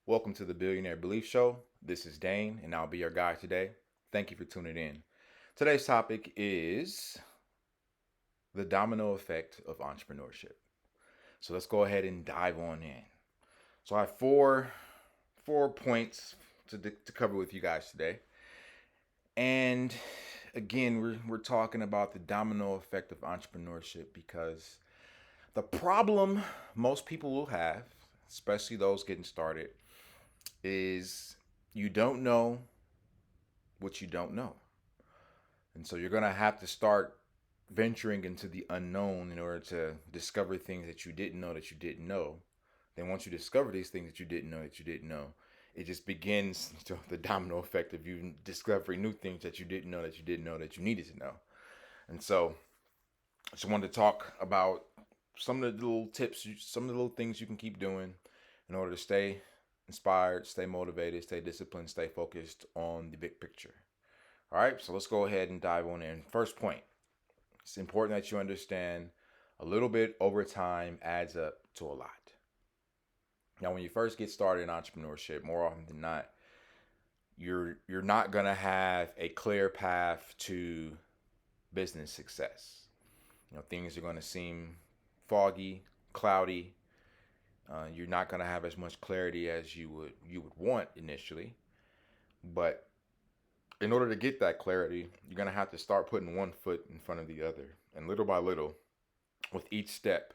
Welcome to the Billionaire Belief Show. This is Dane, and I'll be your guide today. Thank you for tuning in. Today's topic is the domino effect of entrepreneurship. So let's go ahead and dive on in. So I have four points to cover with you guys today, and again, we're talking about the domino effect of entrepreneurship because the problem most people will have, especially those getting started, is you don't know what you don't know. And so you're going to have to start venturing into the unknown in order to discover things that you didn't know that you didn't know. Then once you discover these things that you didn't know that you didn't know, it just begins the domino effect of you discovering new things that you didn't know that you didn't know that you needed to know. And so I just wanted to talk about some of the little tips, some of the little things you can keep doing in order to stay inspired, stay motivated, stay disciplined, stay focused on the big picture. All right, so let's go ahead and dive on in. First point, it's important that you understand a little bit over time adds up to a lot. Now, when you first get started in entrepreneurship, more often than not, you're not gonna have a clear path to business success. Things are gonna seem foggy, cloudy. You're not gonna have as much clarity as you would want initially, but in order to get that clarity, you're going to have to start putting one foot in front of the other. And little by little, with each step,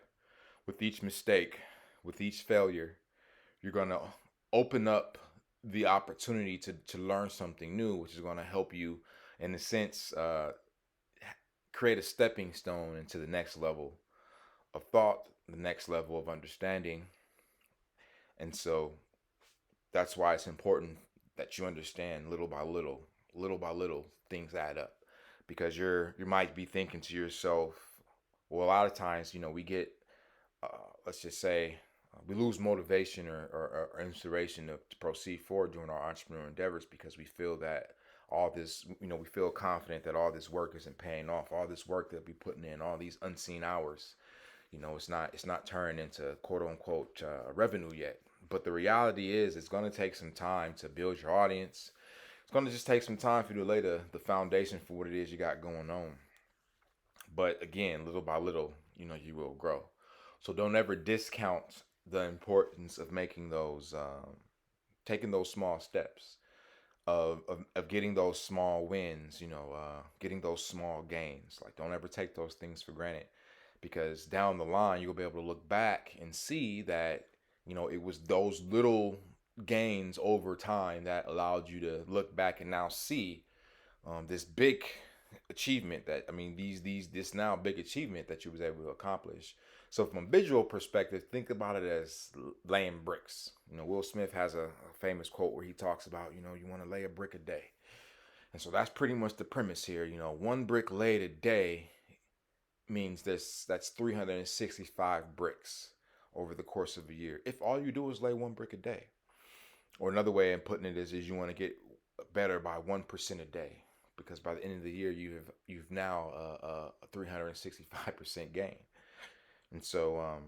with each mistake, with each failure, you're going to open up the opportunity to learn something new, which is going to help you, in a sense, create a stepping stone into the next level of thought, the next level of understanding. And so that's why it's important that you understand little by little, things add up, because you might be thinking to yourself, well, a lot of times, we get, let's just say, we lose motivation or inspiration to proceed forward during our entrepreneurial endeavors because we feel that all this, we feel confident that all this work isn't paying off, all this work that we're putting in, all these unseen hours, it's not turning into quote unquote revenue yet. But the reality is, it's going to take some time to build your audience. It's going to just take some time for you to lay the foundation for what it is you got going on. But again, little by little, you will grow. So don't ever discount the importance of making those, taking those small steps, of getting those small wins, getting those small gains. Like, don't ever take those things for granted, because down the line, you'll be able to look back and see that, it was those little gains over time that allowed you to look back and now see this big achievement that this now big achievement that you was able to accomplish. So from a visual perspective, think about it as laying bricks. Will Smith has a famous quote where he talks about, you want to lay a brick a day. And so that's pretty much the premise here. One brick laid a day means that's 365 bricks over the course of a year, if all you do is lay one brick a day. Or another way of putting it is you want to get better by 1% a day, because by the end of the year you've now a 365% gain. And so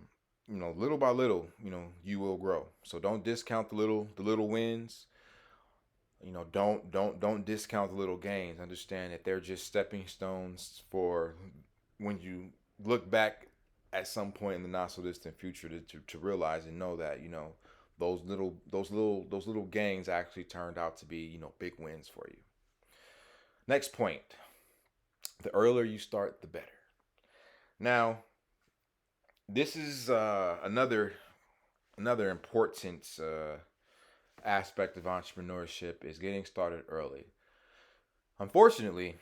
little by little, you will grow. So don't discount the little wins. Don't discount the little gains. Understand that they're just stepping stones for when you look back at some point in the not so distant future to realize and know that those little gains actually turned out to be big wins for you. Next point: the earlier you start, the better. Now, this is another important aspect of entrepreneurship is getting started early. Unfortunately,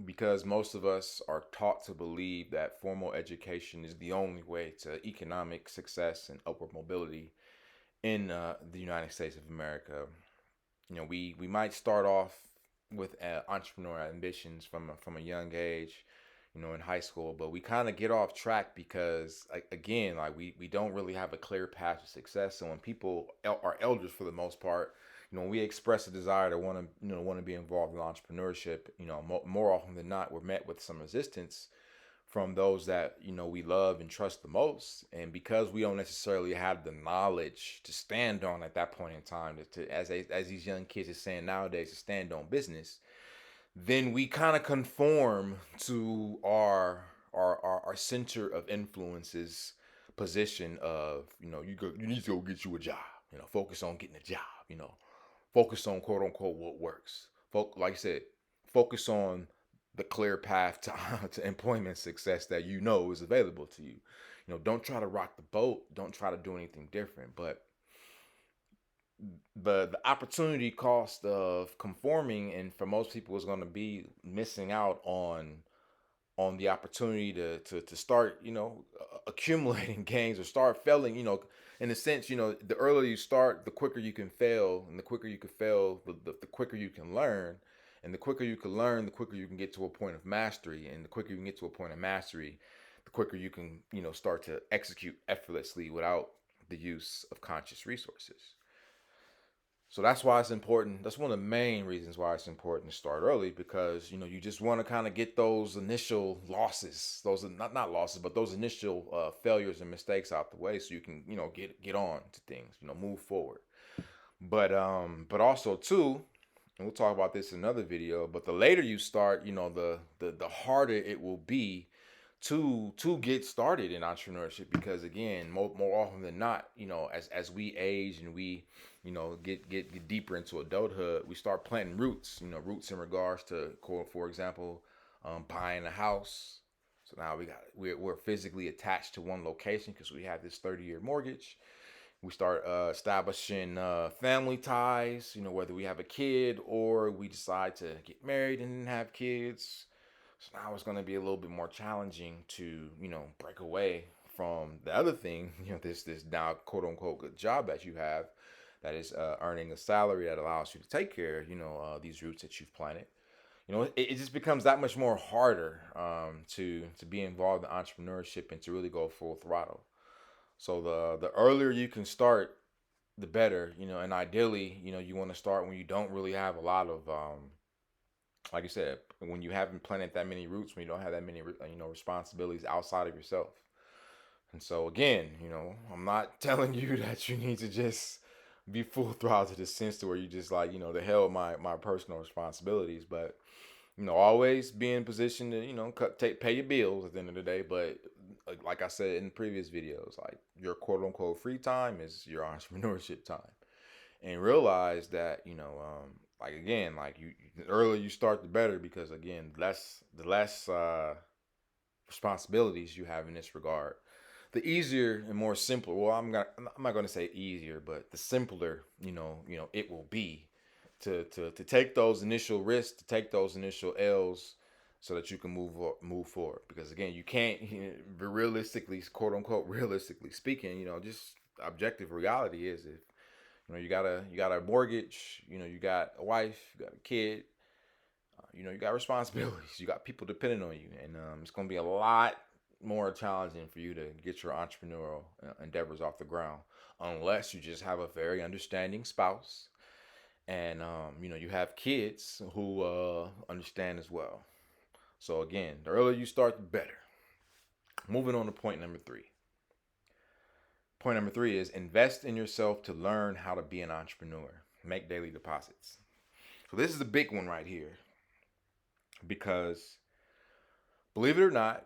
because most of us are taught to believe that formal education is the only way to economic success and upward mobility in the United States of America. We might start off with entrepreneurial ambitions from a young age, in high school, but we kind of get off track because, like, again, like we don't really have a clear path to success. So when people are elders, for the most part, when we express a desire to want to be involved in entrepreneurship, more often than not, we're met with some resistance from those that we love and trust the most, and because we don't necessarily have the knowledge to stand on at that point in time, as these young kids are saying nowadays, to stand on business, then we kind of conform to our center of influences position of you need to go get you a job, focus on getting a job, focus on quote unquote what works, like I said, focus on the clear path to to employment success that is available to you. Don't try to rock the boat, don't try to do anything different. But the opportunity cost of conforming, and for most people, is going to be missing out on the opportunity to start accumulating gains, or start failing, in a sense. The earlier you start, the quicker you can fail, and the quicker you can fail, the quicker you can learn, and the quicker you can learn, the quicker you can get to a point of mastery, and the quicker you can get to a point of mastery, the quicker you can start to execute effortlessly without the use of conscious resources. So that's why it's important. That's one of the main reasons why it's important to start early, because you just want to kind of get those initial losses, those are not losses, but those initial failures and mistakes out the way, so you can get on to things, move forward. But also too, and we'll talk about this in another video. But the later you start, the harder it will be to get started in entrepreneurship, because again, more often than not, as we age and we get deeper into adulthood, we start planting roots, roots in regards to, for example, buying a house. So now we're physically attached to one location because we have this 30-year mortgage. We start establishing family ties, whether we have a kid or we decide to get married and have kids. So now it's going to be a little bit more challenging to, break away from the other thing, this now quote unquote good job that you have, that is earning a salary that allows you to take care of, these roots that you've planted. It just becomes that much more harder to be involved in entrepreneurship and to really go full throttle. So the earlier you can start, the better, and ideally, you want to start when you don't really have a lot of, like I said, when you haven't planted that many roots, when you don't have that many, responsibilities outside of yourself. And so again, I'm not telling you that you need to just be full throttle to the sense to where you just like, the hell with my personal responsibilities, but always be in position to, pay your bills at the end of the day. But like I said in previous videos, like your quote unquote free time is your entrepreneurship time. And realize that, like again, like the earlier you start, the better, because again, the less responsibilities you have in this regard, the easier and more simpler. Well, I'm not gonna say easier, but the simpler, it will be to take those initial risks, to take those initial L's, so that you can move forward. Because again, you can't, realistically, quote unquote, realistically speaking, just objective reality is, if you got a mortgage, you got a wife, you got a kid, you got responsibilities, you got people depending on you, and it's gonna be a lot more challenging for you to get your entrepreneurial endeavors off the ground, unless you just have a very understanding spouse, and you have kids who understand as well. So again, the earlier you start, the better. Moving on to point number 3. Point number 3 is invest in yourself to learn how to be an entrepreneur. Make daily deposits. So this is a big one right here, because believe it or not,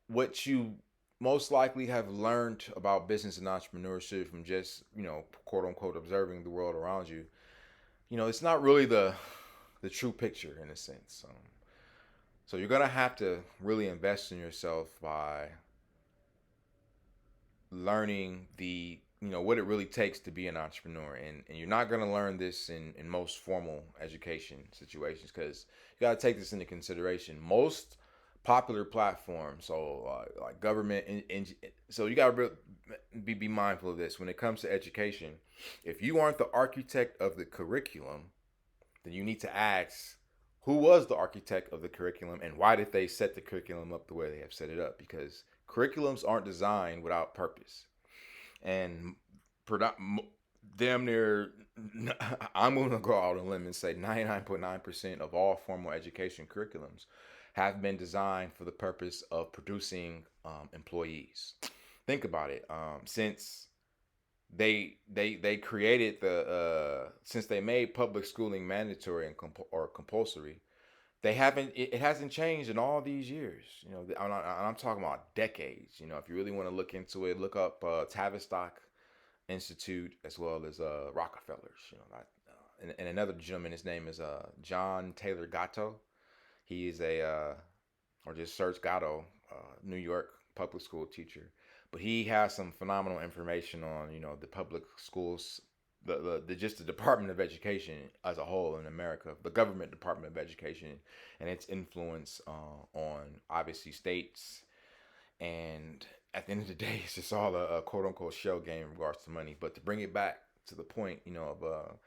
what you most likely have learned about business and entrepreneurship from just, quote unquote, observing the world around you, it's not really the true picture in a sense. So you're going to have to really invest in yourself by learning what it really takes to be an entrepreneur. And you're not going to learn this in most formal education situations, because you got to take this into consideration. Most popular platforms, so like government, so you got to be mindful of this when it comes to education. If you aren't the architect of the curriculum, then you need to ask, who was the architect of the curriculum, and why did they set the curriculum up the way they have set it up? Because curriculums aren't designed without purpose. And damn near, I'm going to go out on a limb and say 99.9% of all formal education curriculums have been designed for the purpose of producing employees. Think about it. Since they created since they made public schooling mandatory and or compulsory, they haven't it hasn't changed in all these years. I'm talking about decades. If you really want to look into it, look up Tavistock Institute as well as Rockefellers. And another gentleman, his name is John Taylor Gatto. He is or just search Gatto, New York public school teacher. But he has some phenomenal information on the public schools, the just the Department of Education as a whole in America, the government Department of Education, and its influence on obviously states. And at the end of the day, it's just all a quote unquote shell game in regards to money. But to bring it back to the point, of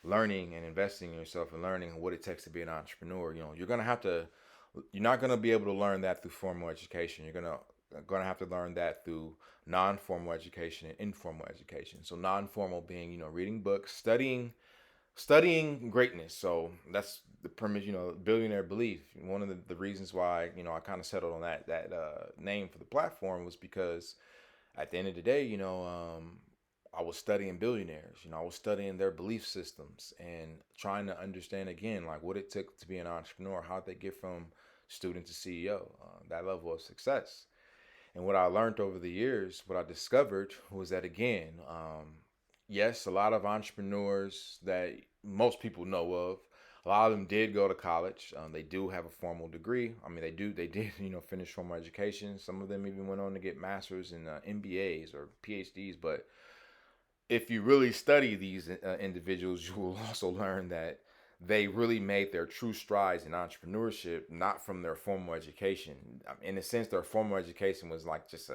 learning and investing in yourself and learning what it takes to be an entrepreneur, you're not gonna be able to learn that through formal education. You're gonna have to learn that through non-formal education and informal education. So non-formal being, reading books, studying greatness. So that's the premise, billionaire belief. One of the reasons why, I kind of settled on that name for the platform was because at the end of the day, I was studying billionaires. I was studying their belief systems and trying to understand again, like what it took to be an entrepreneur, how they get from student to CEO, that level of success. And what I learned over the years, what I discovered was that again, yes, a lot of entrepreneurs that most people know of, a lot of them did go to college. They do have a formal degree. I mean, they did, finish formal education. Some of them even went on to get masters and MBAs or PhDs. But if you really study these individuals, you will also learn that they really made their true strides in entrepreneurship not from their formal education. In a sense, their formal education was like just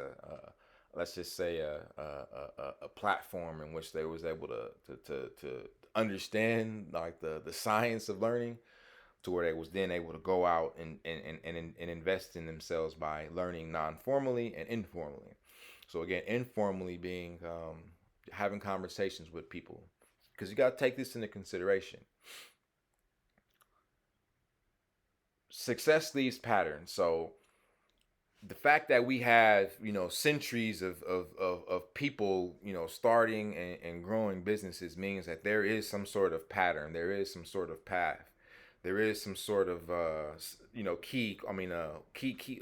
let's just say a platform in which they was able to understand like the science of learning, to where they was then able to go out and invest in themselves by learning non-formally and informally. So again, informally being having conversations with people, because you got to take this into consideration. Success leaves patterns. So the fact that we have centuries of people starting and growing businesses means that there is some sort of pattern, there is some sort of path, there is some sort of key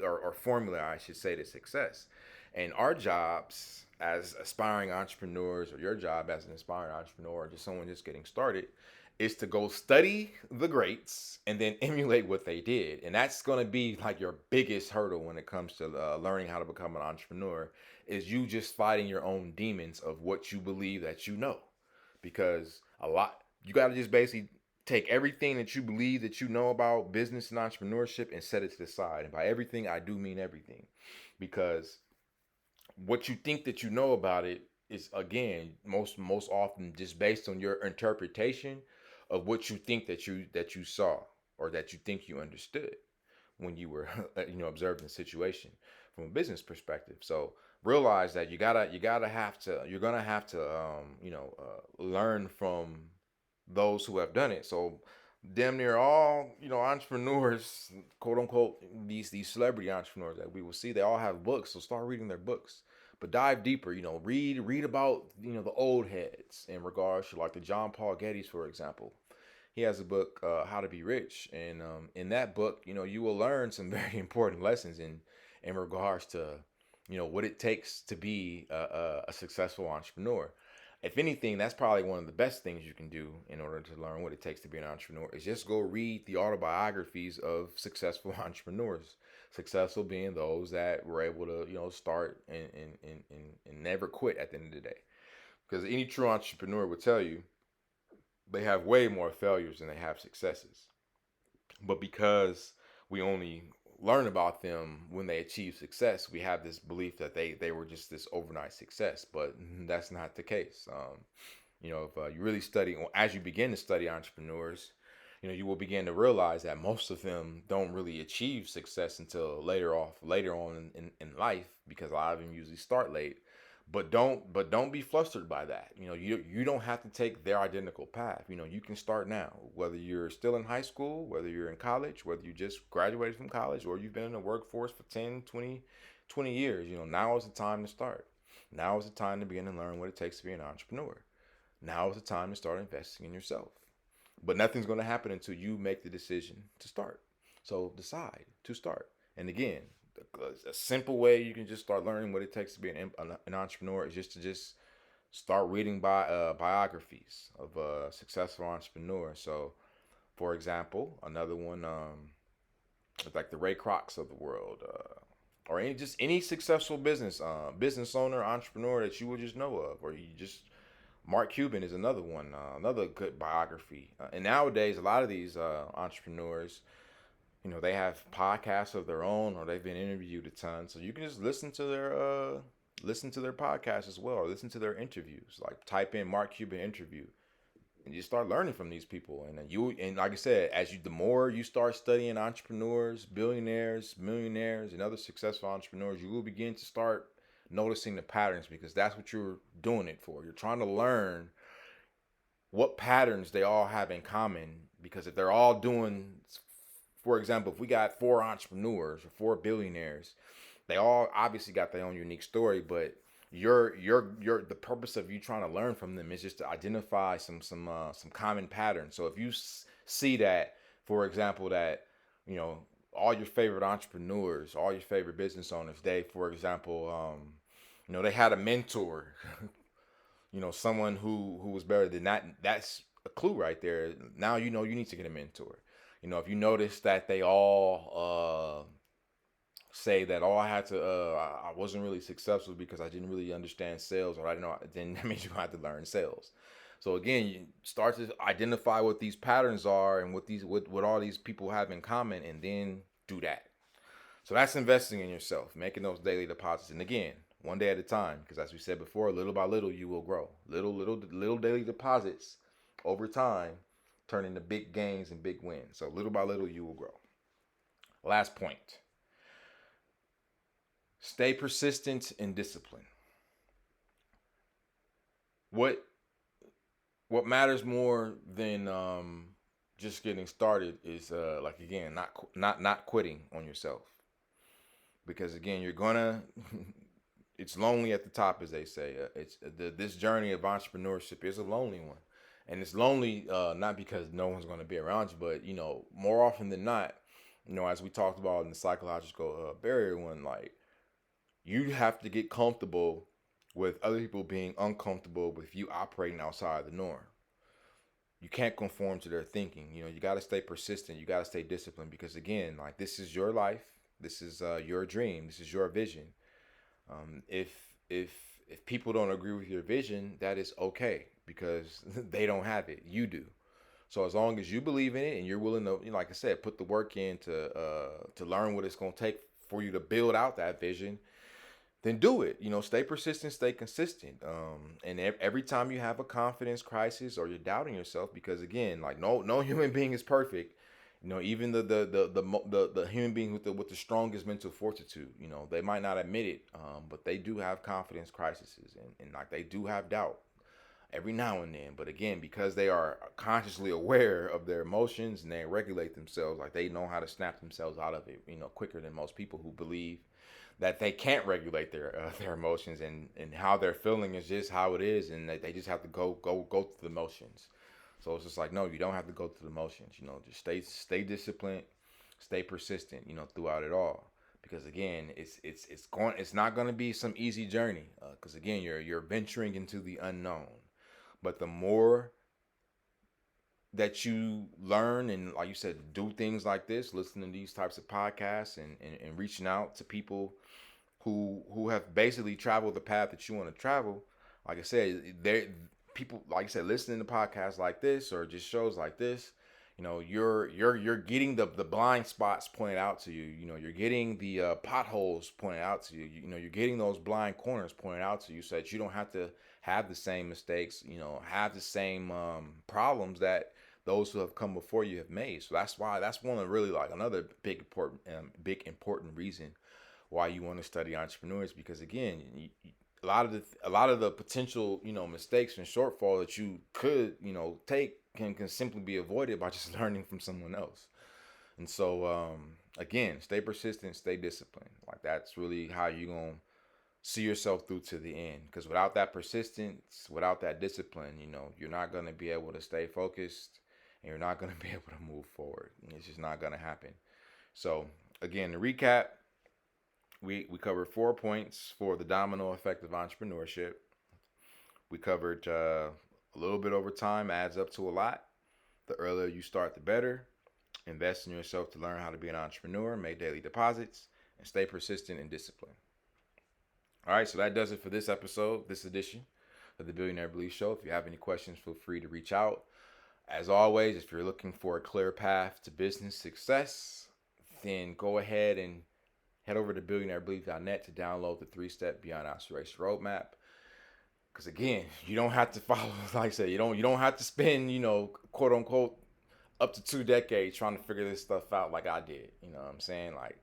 or formula, I should say, to success. And our jobs as aspiring entrepreneurs, or your job as an aspiring entrepreneur, or just someone just getting started, is to go study the greats and then emulate what they did. And that's going to be like your biggest hurdle when it comes to learning how to become an entrepreneur, is you just fighting your own demons of what you believe that because you got to just basically take everything that you believe that about business and entrepreneurship and set it to the side. And by everything, I do mean everything, because what you think that about it is, again, most often just based on your interpretation of what you think that you saw, or that you think you understood when you were observing the situation from a business perspective. So realize that you're gonna have to learn from those who have done it. So damn near all entrepreneurs, quote unquote, these celebrity entrepreneurs that we will see, they all have books. So start reading their books, but dive deeper. Read about the old heads in regards to like the John Paul Gettys, for example. He has a book, How to Be Rich, and in that book, you will learn some very important lessons in regards to what it takes to be a successful entrepreneur. If anything, that's probably one of the best things you can do in order to learn what it takes to be an entrepreneur, is just go read the autobiographies of successful entrepreneurs. Successful being those that were able to, start and never quit at the end of the day. Because any true entrepreneur would tell you they have way more failures than they have successes. But because we only learn about them when they achieve success, we have this belief that they were just this overnight success. But that's not the case. If you really study, as you begin to study entrepreneurs, you will begin to realize that most of them don't really achieve success until later on in life, because a lot of them usually start late. But don't be flustered by that. You don't have to take their identical path. You can start now, whether you're still in high school, whether you're in college, whether you just graduated from college, or you've been in the workforce for 10, 20 years. Now is the time to start. Now is the time to begin to learn what it takes to be an entrepreneur. Now is the time to start investing in yourself. But nothing's going to happen until you make the decision to start. So decide to start. And again, a simple way you can just start learning what it takes to be an entrepreneur is just start reading biographies of successful entrepreneurs. So, for example, another one, like the Ray Krocs of the world, or any successful business owner, entrepreneur that you would just know of, or you just Mark Cuban is another one, another good biography. And nowadays, a lot of these entrepreneurs, they have podcasts of their own, or they've been interviewed a ton. So you can just listen to their podcast as well, or listen to their interviews. Like type in Mark Cuban interview, and you start learning from these people. And like I said, the more you start studying entrepreneurs, billionaires, millionaires, and other successful entrepreneurs, you will begin to start noticing the patterns, because that's what you're doing it for. You're trying to learn what patterns they all have in common, because if they're all doing, for example, if we got 4 entrepreneurs or 4 billionaires, they all obviously got their own unique story, but the purpose of you trying to learn from them is just to identify some common patterns. So if you see that, for example, that all your favorite entrepreneurs, all your favorite business owners, for example, they had a mentor, someone who was better than that. That's a clue right there. Now you need to get a mentor. If you notice that they all say that, I had to, I wasn't really successful because I didn't really understand sales, or I didn't know, then that means you have to learn sales. So again, you start to identify what these patterns are and what all these people have in common, and then do that. So that's investing in yourself, making those daily deposits. And again, one day at a time, because as we said before, little by little you will grow. Little daily deposits over time turn into big gains and big wins. So little by little you will grow. Last point. Stay persistent and disciplined. What matters more than just getting started is like, again, not quitting on yourself, because again, you're gonna it's lonely at the top, as they say. This journey of entrepreneurship is a lonely one, and it's lonely not because no one's going to be around you, but more often than not, as we talked about in the psychological barrier one, like, you have to get comfortable with other people being uncomfortable with you operating outside the norm. You can't conform to their thinking. You got to stay persistent. You got to stay disciplined, because again, like, this is your life. This is your dream. This is your vision. If people don't agree with your vision, that is okay, because they don't have it. You do. So as long as you believe in it and you're willing to, like I said, put the work in to learn what it's going to take for you to build out that vision, then do it. Stay persistent, stay consistent. And every time you have a confidence crisis or you're doubting yourself, because again, like, no human being is perfect. Even the human being with the strongest mental fortitude, they might not admit it, but they do have confidence crises, and like, they do have doubt every now and then. But again, because they are consciously aware of their emotions and they regulate themselves, like, they know how to snap themselves out of it, quicker than most people who believe that they can't regulate their emotions, and how they're feeling is just how it is, and they just have to go through the motions. So it's just like, no, you don't have to go through the motions. Just stay disciplined, stay persistent, throughout it all. Because again, it's not going to be some easy journey. Because again, you're venturing into the unknown. But the more that you learn, and like you said, do things like this, listening to these types of podcasts, and reaching out to people who have basically traveled the path that you want to travel. Like I said, people, like I said, listening to podcasts like this, or just shows like this, you're getting the blind spots pointed out to you. You're getting the potholes pointed out to you. You're getting those blind corners pointed out to you, so that you don't have to have the same mistakes, have the same problems that those who have come before you have made. So that's one of really, like, another big important reason why you want to study entrepreneurs, because again, a lot of the potential, mistakes and shortfall that you could, take can simply be avoided by just learning from someone else. And so, again, stay persistent, stay disciplined. Like that's really how you're gonna see yourself through to the end. Because without that persistence, without that discipline, you're not gonna be able to stay focused, and you're not gonna be able to move forward. It's just not gonna happen. So, again, to recap, we covered 4 points for the domino effect of entrepreneurship. We covered a little bit over time adds up to a lot. The earlier you start, the better. Invest in yourself to learn how to be an entrepreneur, make daily deposits, and stay persistent and disciplined. All right, so that does it for this episode, this edition of the Billionaire Belief Show. If you have any questions, feel free to reach out. As always, if you're looking for a clear path to business success, then go ahead and head over to billionairebelief.net to download the 3-step Beyond Aspiration Roadmap. Because again, you don't have to follow, like I said, you don't have to spend, quote unquote, up to 2 decades trying to figure this stuff out like I did. You know what I'm saying? Like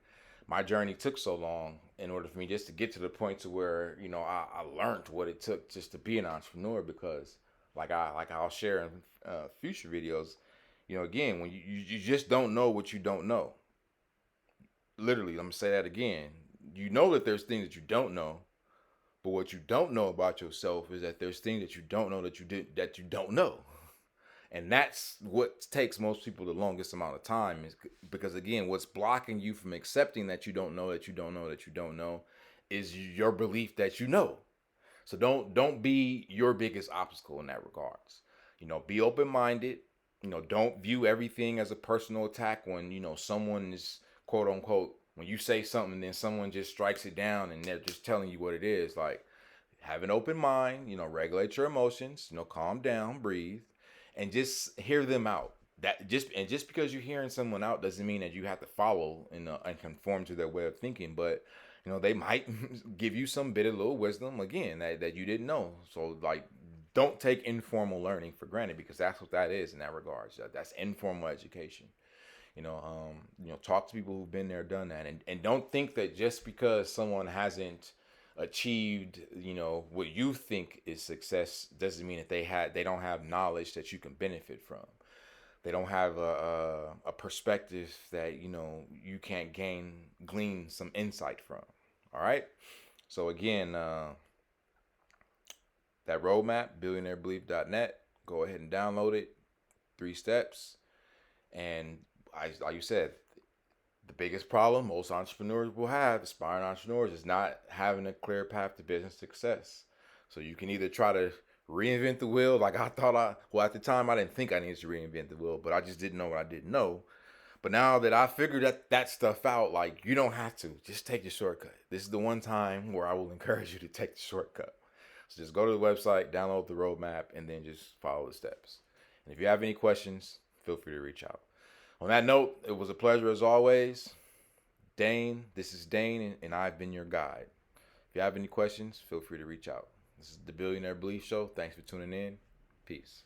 my journey took so long in order for me just to get to the point to where, I learned what it took just to be an entrepreneur. Because like I'll share in future videos, again, when you just don't know what you don't know. Literally, I'm gonna say that again. You know that there's things that you don't know, but what you don't know about yourself is that there's things that you don't know that you don't know. And that's what takes most people the longest amount of time, is because again, what's blocking you from accepting that you don't know that you don't know that you don't know is your belief that you know. So don't be your biggest obstacle in that regards. Be open-minded. Don't view everything as a personal attack when, someone is quote unquote, when you say something, then someone just strikes it down and they're just telling you what it is. Like, have an open mind, regulate your emotions, calm down, breathe, and just hear them out. Just because you're hearing someone out doesn't mean that you have to follow and conform to their way of thinking. But they might give you some bit of little wisdom again that you didn't know. So like, don't take informal learning for granted, because that's what that is in that regards. That's informal education. Talk to people who've been there, done that, and don't think that just because someone hasn't achieved, what you think is success doesn't mean that they don't have knowledge that you can benefit from. They don't have a perspective that you can't glean some insight from. All right. So again, that roadmap, billionairebelief.net. Go ahead and download it. 3 steps. And like you said, the biggest problem most entrepreneurs will have, aspiring entrepreneurs, is not having a clear path to business success. So you can either try to reinvent the wheel, like at the time I didn't think I needed to reinvent the wheel, but I just didn't know what I didn't know. But now that I figured that stuff out, like, you don't have to. Just take the shortcut. This is the one time where I will encourage you to take the shortcut. So just go to the website, download the roadmap, and then just follow the steps. And if you have any questions, feel free to reach out. On that note, it was a pleasure as always. This is Dane, and I've been your guide. If you have any questions, feel free to reach out. This is the Billionaire Belief Show. Thanks for tuning in. Peace.